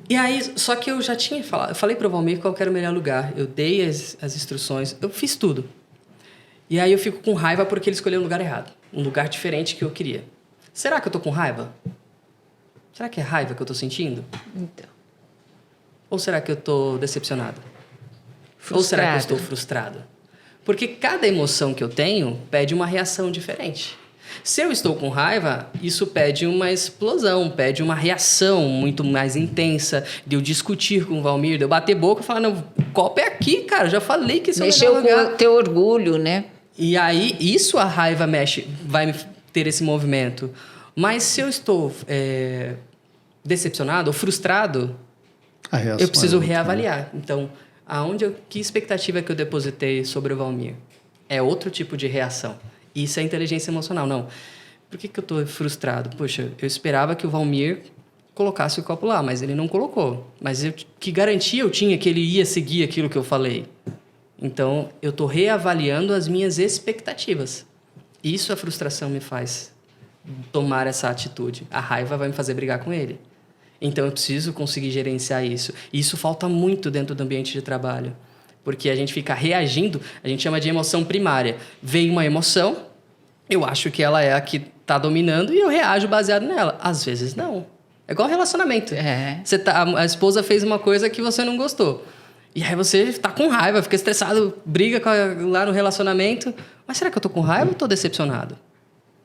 E aí, só que eu já tinha falado, eu falei para o Valmir qual era o melhor lugar, eu dei as instruções, eu fiz tudo. E aí eu fico com raiva porque ele escolheu um lugar errado. Um lugar diferente que eu queria. Será que eu estou com raiva? Será que é raiva que eu estou sentindo? Então. Ou será que eu estou decepcionado? Frustrado. Ou será que eu estou frustrado? Porque cada emoção que eu tenho pede uma reação diferente. Se eu estou com raiva, isso pede uma explosão, pede uma reação muito mais intensa, de eu discutir com o Valmir, de eu bater boca e falar, não, o copo é aqui, cara, já falei que isso é o melhor lugar. Mexeu com o teu orgulho, né? E aí, isso a raiva vai ter esse movimento. Mas se eu estou decepcionado ou frustrado, eu preciso reavaliar. Então, que expectativa que eu depositei sobre o Valmir? É outro tipo de reação. Isso é inteligência emocional. Não, por que eu estou frustrado? Poxa, eu esperava que o Valmir colocasse o copo lá, mas ele não colocou. Mas que garantia eu tinha que ele ia seguir aquilo que eu falei? Então, eu estou reavaliando as minhas expectativas. Isso a frustração me faz tomar essa atitude. A raiva vai me fazer brigar com ele. Então, eu preciso conseguir gerenciar isso. E isso falta muito dentro do ambiente de trabalho. Porque a gente fica reagindo, a gente chama de emoção primária. Veio uma emoção, eu acho que ela é a que está dominando e eu reajo baseado nela. Às vezes não. É igual relacionamento. A esposa fez uma coisa que você não gostou. E aí você tá com raiva, fica estressado, briga lá no relacionamento. Mas será que eu tô com raiva ou tô decepcionado?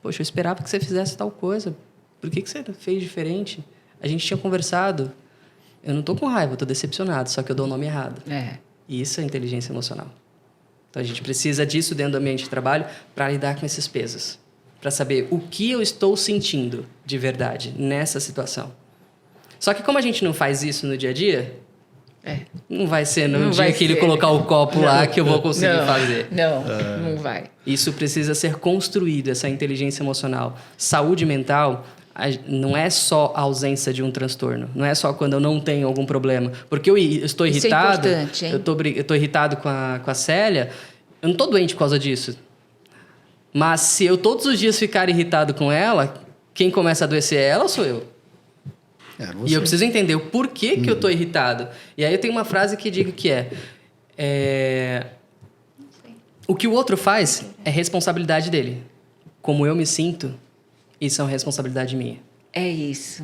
Poxa, eu esperava que você fizesse tal coisa. Por que você fez diferente? A gente tinha conversado. Eu não tô com raiva, eu tô decepcionado, só que eu dou o nome errado. E isso é inteligência emocional. Então a gente precisa disso dentro do ambiente de trabalho para lidar com esses pesos. Para saber o que eu estou sentindo de verdade nessa situação. Só que como a gente não faz isso no dia a dia, não vai ser no dia que ele colocar o copo lá que eu vou conseguir fazer. Não vai. Isso precisa ser construído, essa inteligência emocional. Saúde mental não é só a ausência de um transtorno. Não é só quando eu não tenho algum problema. Porque eu estou irritado. Isso é importante, hein? Eu estou irritado com a Célia. Eu não estou doente por causa disso. Mas se eu todos os dias ficar irritado com ela, quem começa a adoecer é ela ou sou eu? E eu preciso entender o porquê que eu estou irritado. E aí eu tenho uma frase que digo que o que o outro faz é responsabilidade dele. Como eu me sinto, isso é uma responsabilidade minha. É isso.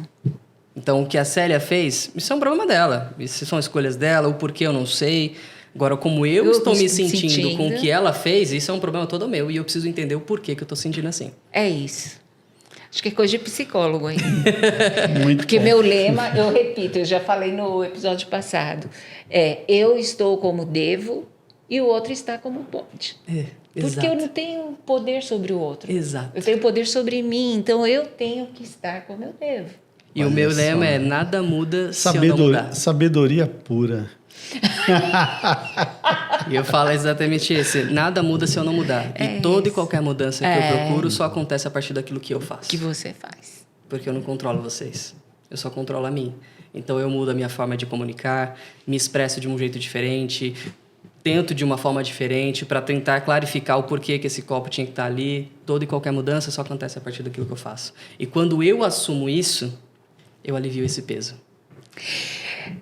Então, o que a Célia fez, isso é um problema dela. Isso são escolhas dela, o porquê eu não sei. Agora, como eu estou me sentindo com o que ela fez, isso é um problema todo meu. E eu preciso entender o porquê que eu estou sentindo assim. É isso. Acho que é coisa de psicólogo, hein? Muito Porque bom. meu lema, eu repito, eu já falei no episódio passado, eu estou como devo e o outro está como pode. Porque eu não tenho poder sobre o outro. Exato. Eu tenho poder sobre mim, então eu tenho que estar como eu devo. E Olha o meu só. lema é nada muda se eu não mudar. Sabedoria pura. E eu falo exatamente esse. Nada muda se eu não mudar. E toda e qualquer mudança que eu procuro só acontece a partir daquilo que eu faço. Que você faz. Porque eu não controlo vocês. Eu só controlo a mim. Então eu mudo a minha forma de comunicar, me expresso de um jeito diferente, tento de uma forma diferente para tentar clarificar o porquê que esse copo tinha que estar ali. Toda e qualquer mudança só acontece a partir daquilo que eu faço. E quando eu assumo isso, eu alivio esse peso.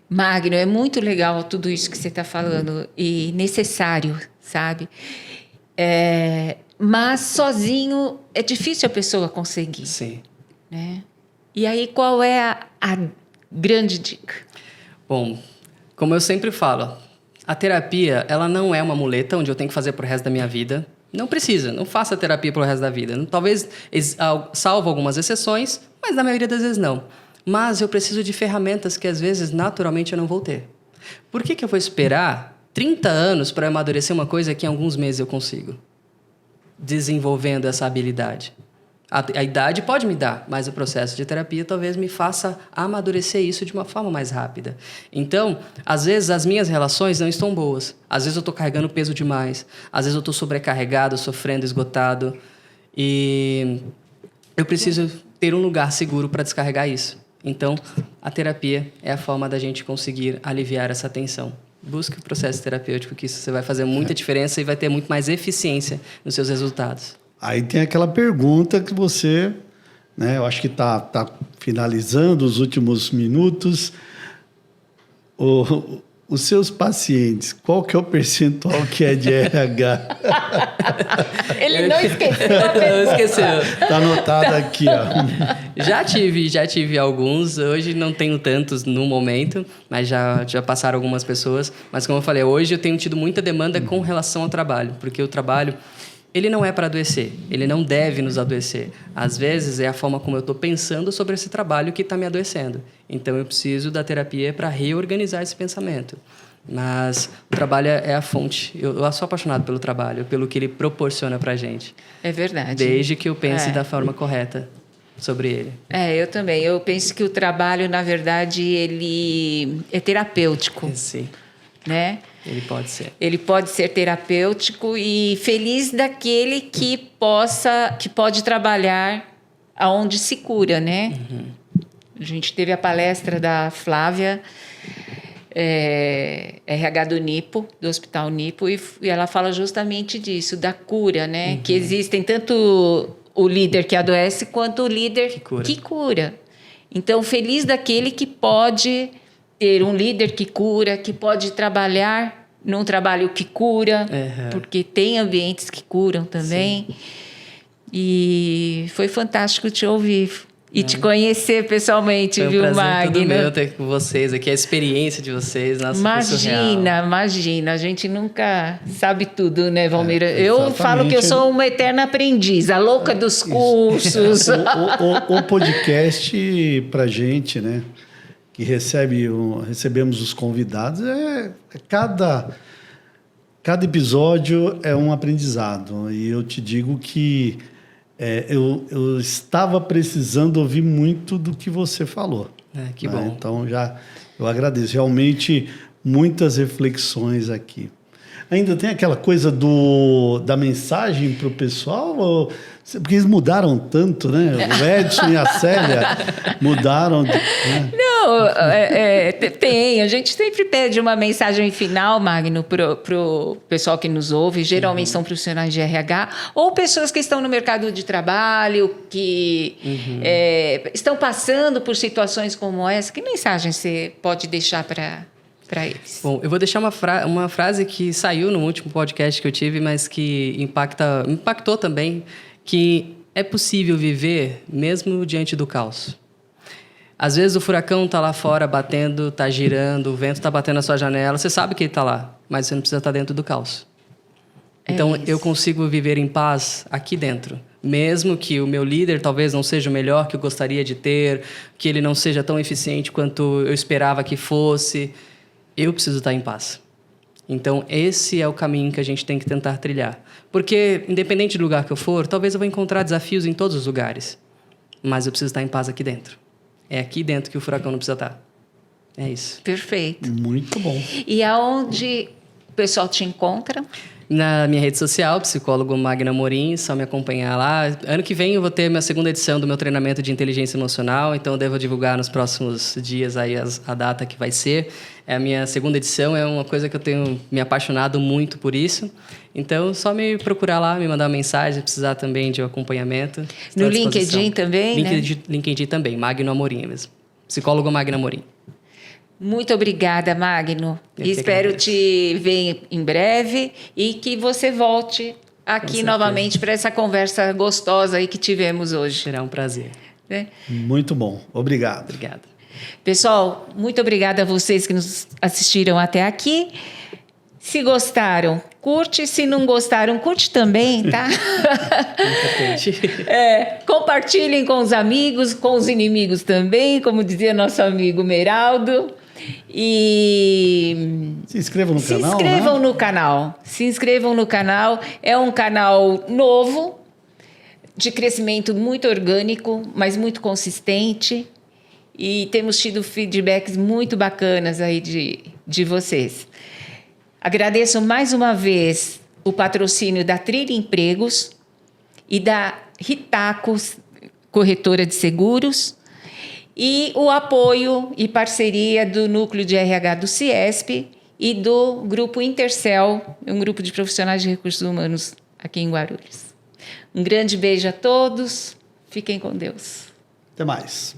Magno, é muito legal tudo isso que você está falando e necessário, sabe? Mas sozinho é difícil a pessoa conseguir. Sim. Né? E aí, qual é a grande dica? Bom, como eu sempre falo, a terapia ela não é uma muleta onde eu tenho que fazer pro resto da minha vida. Não precisa, não faça terapia pro resto da vida. Talvez salvo algumas exceções, mas na maioria das vezes não. Mas eu preciso de ferramentas que, às vezes, naturalmente eu não vou ter. Por que eu vou esperar 30 anos para amadurecer uma coisa que em alguns meses eu consigo? Desenvolvendo essa habilidade. A idade pode me dar, mas o processo de terapia talvez me faça amadurecer isso de uma forma mais rápida. Então, às vezes, as minhas relações não estão boas. Às vezes eu estou carregando peso demais. Às vezes eu estou sobrecarregado, sofrendo, esgotado. E eu preciso ter um lugar seguro para descarregar isso. Então, a terapia é a forma da gente conseguir aliviar essa tensão. Busque o processo terapêutico, que isso você vai fazer muita diferença e vai ter muito mais eficiência nos seus resultados. Aí tem aquela pergunta que você, né, eu acho que tá finalizando os últimos minutos. Os seus pacientes, qual que é o percentual que é de RH? Ele não esqueceu. Não esqueceu. Está anotado aqui, ó. Já tive alguns. Hoje não tenho tantos no momento, mas já passaram algumas pessoas. Mas como eu falei, hoje eu tenho tido muita demanda com relação ao trabalho, porque o trabalho ele não é para adoecer, ele não deve nos adoecer. Às vezes é a forma como eu estou pensando sobre esse trabalho que está me adoecendo. Então eu preciso da terapia para reorganizar esse pensamento. Mas o trabalho é a fonte. Eu sou apaixonado pelo trabalho, pelo que ele proporciona para a gente. É verdade. Desde que eu pense da forma correta sobre ele. Eu também. Eu penso que o trabalho, na verdade, ele é terapêutico. Sim. Né? Ele pode ser. Ele pode ser terapêutico e feliz daquele que pode trabalhar aonde se cura, né? Uhum. A gente teve a palestra da Flávia, RH do Nipo, do Hospital Nipo, e ela fala justamente disso, da cura, né? Uhum. Que existem tanto o líder que adoece quanto o líder que cura. Então, feliz daquele que pode ter um líder que cura, que pode trabalhar num trabalho que cura, Uhum. porque tem ambientes que curam também. Sim. E foi fantástico te ouvir e te conhecer pessoalmente, foi um viu, prazer Magno? todo meu ter com vocês aqui, a experiência de vocês. Nossa, imagina, a gente nunca sabe tudo, né, Valmir? Eu falo que eu sou uma eterna aprendiz, a louca dos cursos. O podcast pra gente, né, que recebemos os convidados, cada episódio é um aprendizado. E eu te digo que eu estava precisando ouvir muito do que você falou. Que bom. Então, eu agradeço. Realmente, muitas reflexões aqui. Ainda tem aquela coisa da mensagem para o pessoal? Porque eles mudaram tanto, né? O Edson e a Célia mudaram. Né? Não, tem. A gente sempre pede uma mensagem final, Magno, para o pessoal que nos ouve. Geralmente são profissionais de RH ou pessoas que estão no mercado de trabalho, que estão passando por situações como essa. Que mensagem você pode deixar para eles? Bom, eu vou deixar uma frase que saiu no último podcast que eu tive, mas que impactou também, que é possível viver mesmo diante do caos. Às vezes o furacão está lá fora batendo, está girando, o vento está batendo na sua janela, você sabe que ele está lá, mas você não precisa estar dentro do caos. Então, eu consigo viver em paz aqui dentro. Mesmo que o meu líder talvez não seja o melhor que eu gostaria de ter, que ele não seja tão eficiente quanto eu esperava que fosse, eu preciso estar em paz. Então, esse é o caminho que a gente tem que tentar trilhar. Porque, independente do lugar que eu for, talvez eu vou encontrar desafios em todos os lugares. Mas eu preciso estar em paz aqui dentro. É aqui dentro que o furacão não precisa estar. É isso. Perfeito. Muito bom. E aonde o pessoal te encontra? Na minha rede social, psicólogo Magno Amorim, só me acompanhar lá. Ano que vem eu vou ter minha segunda edição do meu treinamento de inteligência emocional, então eu devo divulgar nos próximos dias aí a data que vai ser. A minha segunda edição é uma coisa que eu tenho me apaixonado muito por isso. Então, só me procurar lá, me mandar uma mensagem, se precisar também de um acompanhamento. No LinkedIn também, LinkedIn também, Magno Amorim mesmo. Psicólogo Magno Amorim. Muito obrigada, Magno. Espero te ver em breve e que você volte aqui novamente para essa conversa gostosa aí que tivemos hoje. Será um prazer. Muito bom. Obrigado. Obrigado. Pessoal, muito obrigada a vocês que nos assistiram até aqui. Se gostaram, curte. Se não gostaram, curte também, tá? Compartilhem com os amigos, com os inimigos também, como dizia nosso amigo Meraldo. E se inscrevam no canal. Se inscrevam no canal. É um canal novo, de crescimento muito orgânico, mas muito consistente. E temos tido feedbacks muito bacanas aí de vocês. Agradeço mais uma vez o patrocínio da Trilha Empregos e da Ritacos, corretora de seguros, e o apoio e parceria do Núcleo de RH do CIESP e do Grupo Intercel, um grupo de profissionais de recursos humanos aqui em Guarulhos. Um grande beijo a todos. Fiquem com Deus. Até mais.